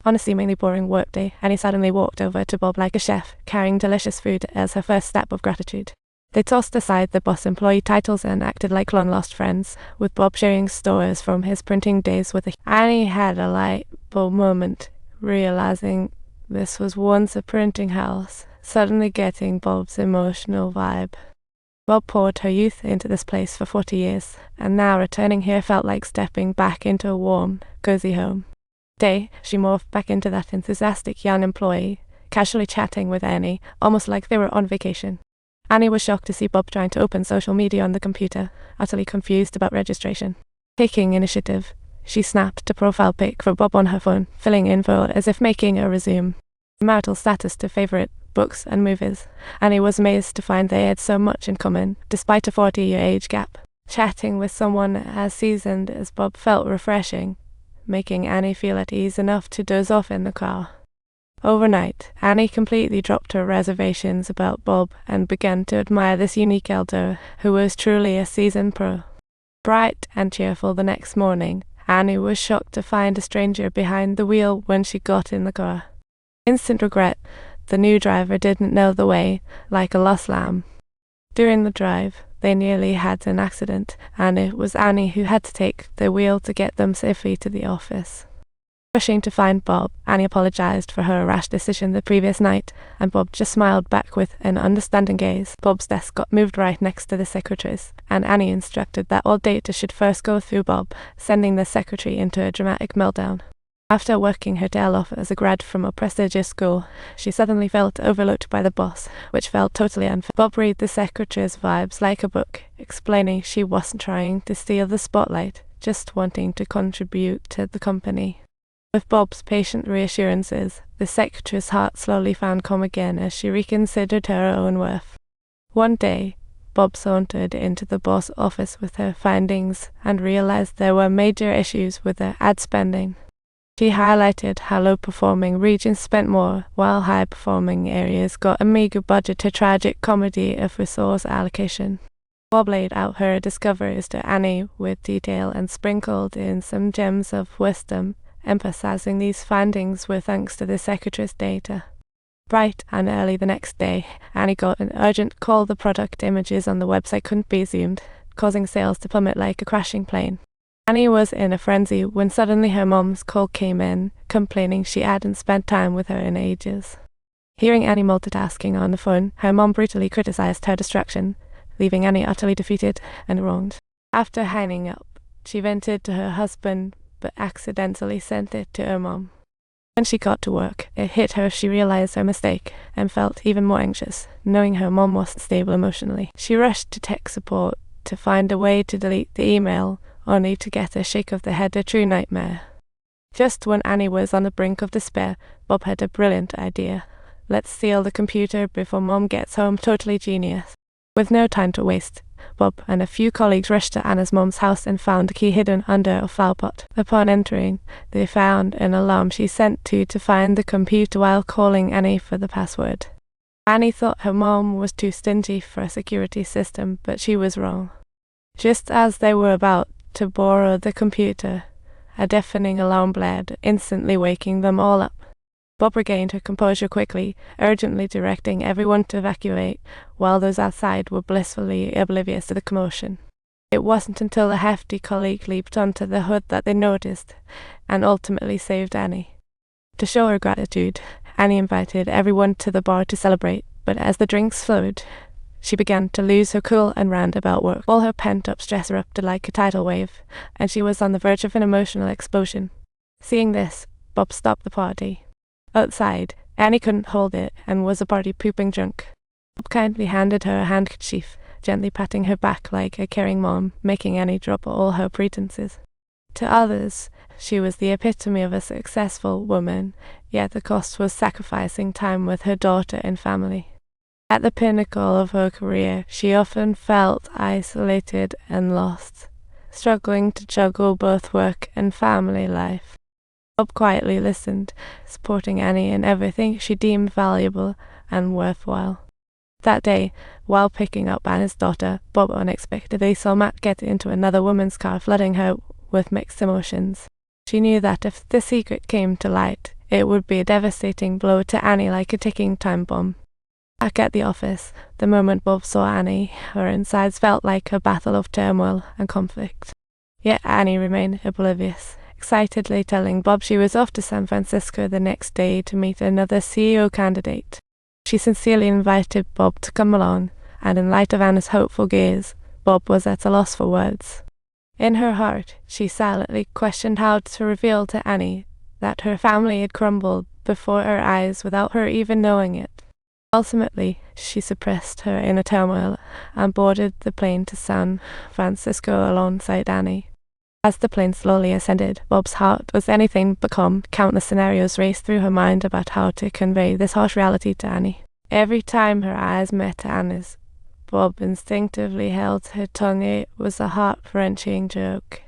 On a seemingly boring workday, Annie suddenly walked over to Bob like a chef, carrying delicious food as her first step of gratitude. They tossed aside the boss employee titles and acted like long-lost friends, with Bob sharing stories from his printing days with her. Annie had a light bulb moment, realizing this was once a printing house, suddenly getting Bob's emotional vibe. Bob poured her youth into this place for 40 years, and now returning here felt like stepping back into a warm, cozy home. Day, she morphed back into that enthusiastic young employee, casually chatting with Annie, almost like they were on vacation. Annie was shocked to see Bob trying to open social media on the computer, utterly confused about registration. Taking initiative, she snapped a profile pic for Bob on her phone, filling info as if making a resume. Marital status to favorite, books and movies. Annie was amazed to find they had so much in common, despite a 40-year age gap. Chatting with someone as seasoned as Bob felt refreshing, making Annie feel at ease enough to doze off in the car. Overnight, Annie completely dropped her reservations about Bob and began to admire this unique elder who was truly a seasoned pro. Bright and cheerful the next morning, Annie was shocked to find a stranger behind the wheel when she got in the car. Instant regret. The new driver didn't know the way, like a lost lamb. During the drive, they nearly had an accident, and it was Annie who had to take the wheel to get them safely to the office. Rushing to find Bob, Annie apologized for her rash decision the previous night, and Bob just smiled back with an understanding gaze. Bob's desk got moved right next to the secretary's, and Annie instructed that all data should first go through Bob, sending the secretary into a dramatic meltdown. After working her tail off as a grad from a prestigious school, she suddenly felt overlooked by the boss, which felt totally unfair. Bob read the secretary's vibes like a book, explaining she wasn't trying to steal the spotlight, just wanting to contribute to the company. With Bob's patient reassurances, the secretary's heart slowly found calm again as she reconsidered her own worth. One day, Bob sauntered into the boss' office with her findings and realized there were major issues with their ad spending. She highlighted how low-performing regions spent more, while high-performing areas got a meager budget. A tragic comedy of resource allocation. Bob laid out her discoveries to Annie with detail and sprinkled in some gems of wisdom, emphasizing these findings were thanks to the secretary's data. Bright and early the next day, Annie got an urgent call. The product images on the website couldn't be zoomed, causing sales to plummet like a crashing plane. Annie was in a frenzy when suddenly her mom's call came in, complaining she hadn't spent time with her in ages. Hearing Annie multitasking on the phone, her mom brutally criticized her distraction, leaving Annie utterly defeated and wronged. After hanging up, she vented to her husband, but accidentally sent it to her mom. When she got to work, it hit her. She realized her mistake and felt even more anxious, knowing her mom wasn't stable emotionally. She rushed to tech support to find a way to delete the email, only to get a shake of the head, a true nightmare. Just when Annie was on the brink of despair, Bob had a brilliant idea. Let's steal the computer before Mom gets home. Totally genius. With no time to waste, Bob and a few colleagues rushed to Anna's mom's house and found the key hidden under a flower pot. Upon entering, they found an alarm she sent to find the computer while calling Annie for the password. Annie thought her mom was too stingy for a security system, but she was wrong. Just as they were about to borrow the computer, a deafening alarm blared, instantly waking them all up. Bob regained her composure quickly, urgently directing everyone to evacuate, while those outside were blissfully oblivious to the commotion. It wasn't until a hefty colleague leaped onto the hood that they noticed, and ultimately saved Annie. To show her gratitude, Annie invited everyone to the bar to celebrate, but as the drinks flowed, she began to lose her cool and rant about work. All her pent-up stress erupted like a tidal wave, and she was on the verge of an emotional explosion. Seeing this, Bob stopped the party. Outside, Annie couldn't hold it and was a party pooping drunk. Bob kindly handed her a handkerchief, gently patting her back like a caring mom, making Annie drop all her pretenses. To others, she was the epitome of a successful woman, yet the cost was sacrificing time with her daughter and family. At the pinnacle of her career, she often felt isolated and lost, struggling to juggle both work and family life. Bob quietly listened, supporting Annie in everything she deemed valuable and worthwhile. That day, while picking up Annie's daughter, Bob unexpectedly saw Matt get into another woman's car, flooding her with mixed emotions. She knew that if the secret came to light, It would be a devastating blow to Annie, like a ticking time bomb. Back at the office, the moment Bob saw Annie, her insides felt like a battle of turmoil and conflict. Yet Annie remained oblivious, excitedly telling Bob she was off to San Francisco the next day to meet another CEO candidate. She sincerely invited Bob to come along, and in light of Anna's hopeful gaze, Bob was at a loss for words. In her heart, she silently questioned how to reveal to Annie that her family had crumbled before her eyes without her even knowing it. Ultimately, she suppressed her inner turmoil and boarded the plane to San Francisco alongside Annie. As the plane slowly ascended, Bob's heart was anything but calm. Countless scenarios raced through her mind about how to convey this harsh reality to Annie. Every time her eyes met Annie's, Bob instinctively held her tongue. It was a heart-wrenching joke.